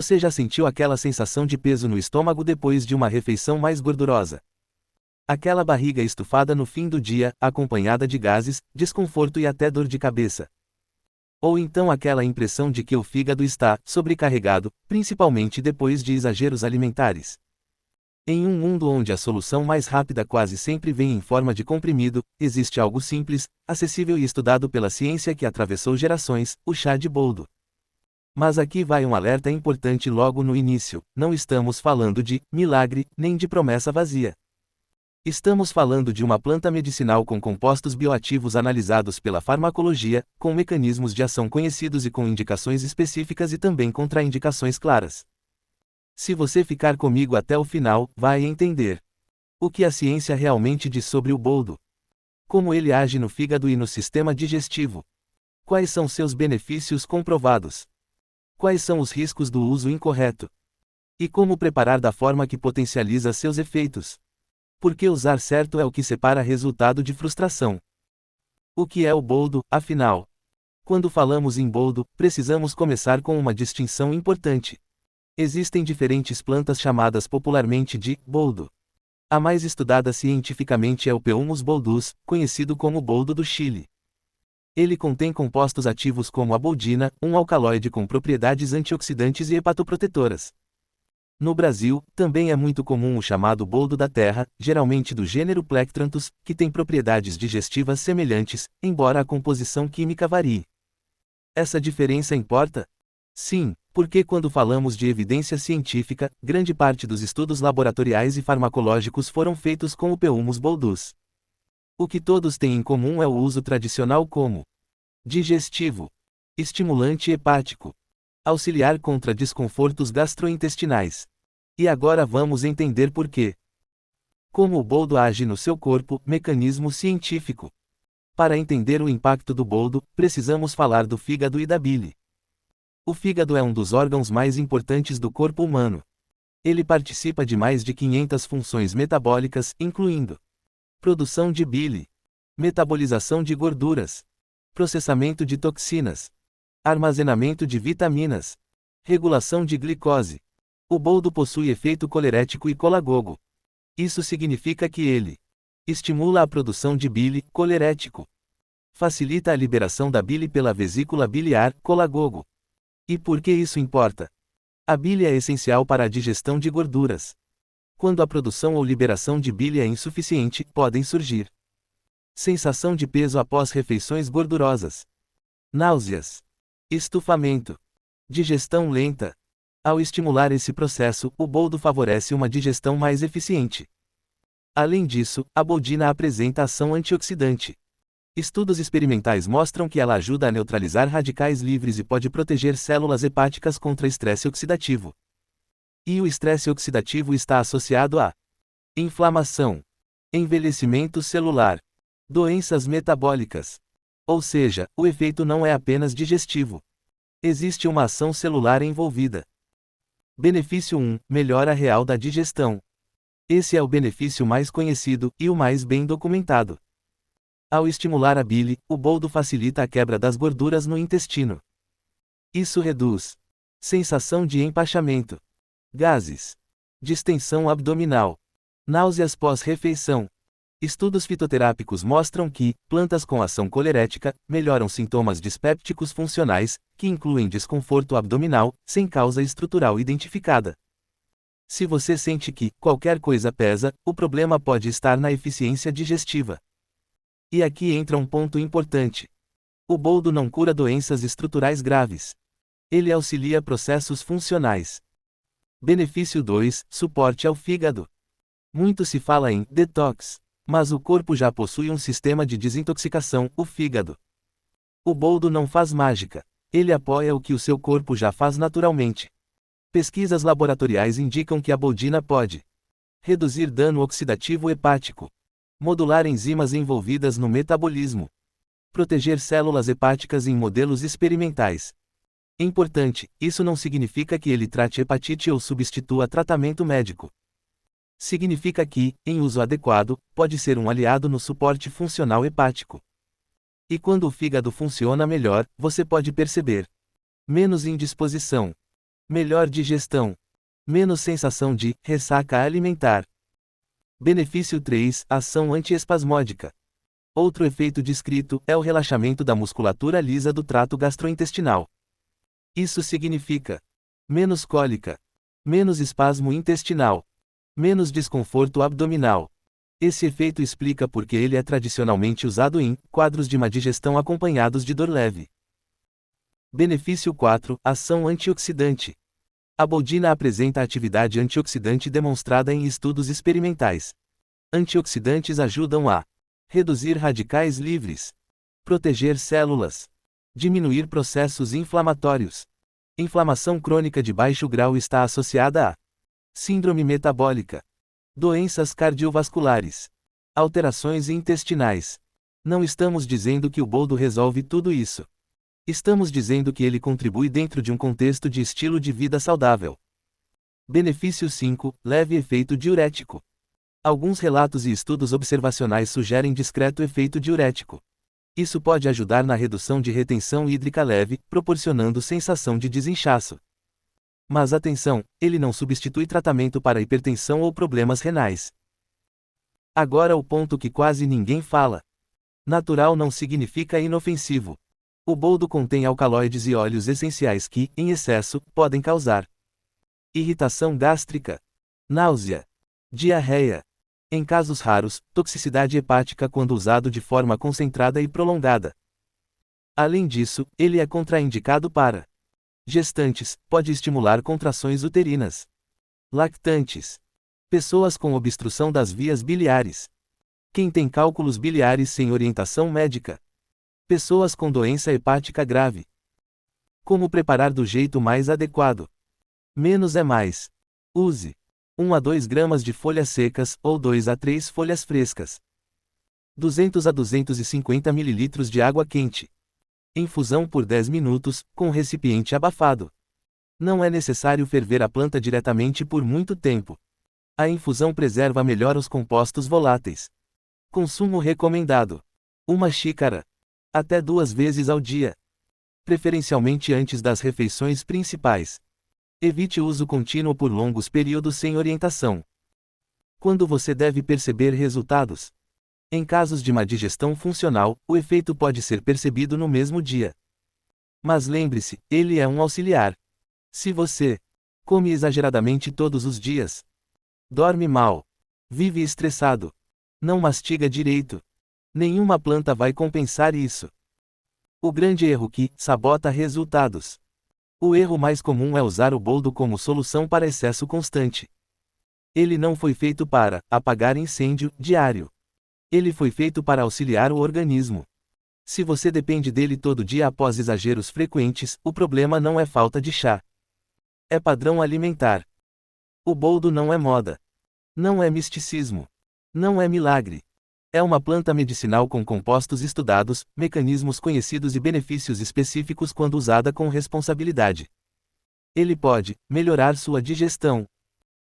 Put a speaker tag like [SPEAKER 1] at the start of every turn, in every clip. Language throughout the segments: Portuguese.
[SPEAKER 1] Você já sentiu aquela sensação de peso no estômago depois de uma refeição mais gordurosa? Aquela barriga estufada no fim do dia, acompanhada de gases, desconforto e até dor de cabeça. Ou então aquela impressão de que o fígado está sobrecarregado, principalmente depois de exageros alimentares. Em um mundo onde a solução mais rápida quase sempre vem em forma de comprimido, existe algo simples, acessível e estudado pela ciência que atravessou gerações: o chá de boldo. Mas aqui vai um alerta importante logo no início: não estamos falando de milagre, nem de promessa vazia. Estamos falando de uma planta medicinal com compostos bioativos analisados pela farmacologia, com mecanismos de ação conhecidos e com indicações específicas e também contraindicações claras. Se você ficar comigo até o final, vai entender o que a ciência realmente diz sobre o boldo, como ele age no fígado e no sistema digestivo, quais são seus benefícios comprovados, quais são os riscos do uso incorreto, e como preparar da forma que potencializa seus efeitos. Porque usar certo é o que separa resultado de frustração. O que é o boldo, afinal? Quando falamos em boldo, precisamos começar com uma distinção importante. Existem diferentes plantas chamadas popularmente de boldo. A mais estudada cientificamente é o P. boldus, conhecido como boldo do Chile. Ele contém compostos ativos como a boldina, um alcaloide com propriedades antioxidantes e hepatoprotetoras. No Brasil, também é muito comum o chamado boldo da terra, geralmente do gênero Plectranthus, que tem propriedades digestivas semelhantes, embora a composição química varie. Essa diferença importa? Sim, porque quando falamos de evidência científica, grande parte dos estudos laboratoriais e farmacológicos foram feitos com o P. boldus. O que todos têm em comum é o uso tradicional como digestivo, estimulante hepático, auxiliar contra desconfortos gastrointestinais. E agora vamos entender por quê. Como o boldo age no seu corpo, mecanismo científico. Para entender o impacto do boldo, precisamos falar do fígado e da bile. O fígado é um dos órgãos mais importantes do corpo humano. Ele participa de mais de 500 funções metabólicas, incluindo produção de bile, metabolização de gorduras, processamento de toxinas, armazenamento de vitaminas, regulação de glicose. O boldo possui efeito colerético e colagogo. Isso significa que ele estimula a produção de bile, colerético, facilita a liberação da bile pela vesícula biliar, colagogo. E por que isso importa? A bile é essencial para a digestão de gorduras. Quando a produção ou liberação de bile é insuficiente, podem surgir sensação de peso após refeições gordurosas, náuseas, estufamento, digestão lenta. Ao estimular esse processo, o boldo favorece uma digestão mais eficiente. Além disso, a boldina apresenta ação antioxidante. Estudos experimentais mostram que ela ajuda a neutralizar radicais livres e pode proteger células hepáticas contra estresse oxidativo. E o estresse oxidativo está associado a inflamação, envelhecimento celular, doenças metabólicas. Ou seja, o efeito não é apenas digestivo. Existe uma ação celular envolvida. Benefício 1: melhora real da digestão. Esse é o benefício mais conhecido e o mais bem documentado. Ao estimular a bile, o boldo facilita a quebra das gorduras no intestino. Isso reduz sensação de empachamento, gases, distensão abdominal, náuseas pós-refeição. Estudos fitoterápicos mostram que plantas com ação colerética melhoram sintomas dispépticos funcionais, que incluem desconforto abdominal, sem causa estrutural identificada. Se você sente que qualquer coisa pesa, o problema pode estar na eficiência digestiva. E aqui entra um ponto importante. O boldo não cura doenças estruturais graves. Ele auxilia processos funcionais. Benefício 2: suporte ao fígado. Muito se fala em detox, mas o corpo já possui um sistema de desintoxicação, o fígado. O boldo não faz mágica. Ele apoia o que o seu corpo já faz naturalmente. Pesquisas laboratoriais indicam que a boldina pode reduzir dano oxidativo hepático, modular enzimas envolvidas no metabolismo, proteger células hepáticas em modelos experimentais. Importante, isso não significa que ele trate hepatite ou substitua tratamento médico. Significa que, em uso adequado, pode ser um aliado no suporte funcional hepático. E quando o fígado funciona melhor, você pode perceber menos indisposição, Melhor digestão. Menos sensação de ressaca alimentar. Benefício 3. Ação antiespasmódica. Outro efeito descrito é o relaxamento da musculatura lisa do trato gastrointestinal. Isso significa menos cólica, menos espasmo intestinal, menos desconforto abdominal. Esse efeito explica por que ele é tradicionalmente usado em quadros de má digestão acompanhados de dor leve. Benefício 4. Ação antioxidante. A boldina apresenta atividade antioxidante demonstrada em estudos experimentais. Antioxidantes ajudam a reduzir radicais livres, proteger células, diminuir processos inflamatórios. Inflamação crônica de baixo grau está associada a síndrome metabólica, doenças cardiovasculares, alterações intestinais. Não estamos dizendo que o boldo resolve tudo isso. Estamos dizendo que ele contribui dentro de um contexto de estilo de vida saudável. Benefício 5. Leve efeito diurético. Alguns relatos e estudos observacionais sugerem discreto efeito diurético. Isso pode ajudar na redução de retenção hídrica leve, proporcionando sensação de desinchaço. Mas atenção, ele não substitui tratamento para hipertensão ou problemas renais. Agora o ponto que quase ninguém fala. Natural não significa inofensivo. O boldo contém alcaloides e óleos essenciais que, em excesso, podem causar irritação gástrica, náusea, diarreia. Em casos raros, toxicidade hepática quando usado de forma concentrada e prolongada. Além disso, ele é contraindicado para gestantes, pode estimular contrações uterinas, lactantes, pessoas com obstrução das vias biliares, quem tem cálculos biliares sem orientação médica, pessoas com doença hepática grave. Como preparar do jeito mais adequado? Menos é mais. Use 1 a 2 gramas de folhas secas, ou 2 a 3 folhas frescas. 200 a 250 ml de água quente. Infusão por 10 minutos, com recipiente abafado. Não é necessário ferver a planta diretamente por muito tempo. A infusão preserva melhor os compostos voláteis. Consumo recomendado: 1 xícara. Até 2 vezes ao dia. Preferencialmente antes das refeições principais. Evite uso contínuo por longos períodos sem orientação. Quando você deve perceber resultados? Em casos de má digestão funcional, o efeito pode ser percebido no mesmo dia. Mas lembre-se, ele é um auxiliar. Se você come exageradamente todos os dias, dorme mal, vive estressado, não mastiga direito, nenhuma planta vai compensar isso. O grande erro que sabota resultados. O erro mais comum é usar o boldo como solução para excesso constante. Ele não foi feito para apagar incêndio diário. Ele foi feito para auxiliar o organismo. Se você depende dele todo dia após exageros frequentes, o problema não é falta de chá. É padrão alimentar. O boldo não é moda. Não é misticismo. Não é milagre. É uma planta medicinal com compostos estudados, mecanismos conhecidos e benefícios específicos quando usada com responsabilidade. Ele pode melhorar sua digestão,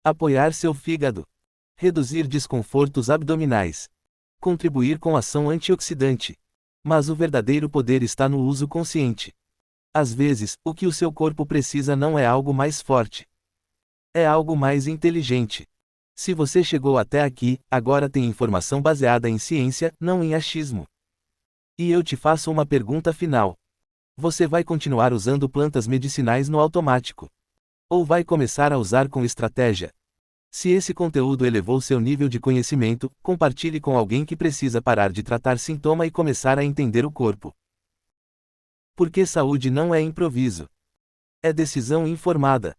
[SPEAKER 1] apoiar seu fígado, reduzir desconfortos abdominais, contribuir com ação antioxidante. Mas o verdadeiro poder está no uso consciente. Às vezes, o que o seu corpo precisa não é algo mais forte. É algo mais inteligente. Se você chegou até aqui, agora tem informação baseada em ciência, não em achismo. E eu te faço uma pergunta final. Você vai continuar usando plantas medicinais no automático? Ou vai começar a usar com estratégia? Se esse conteúdo elevou seu nível de conhecimento, compartilhe com alguém que precisa parar de tratar sintoma e começar a entender o corpo. Porque saúde não é improviso. É decisão informada.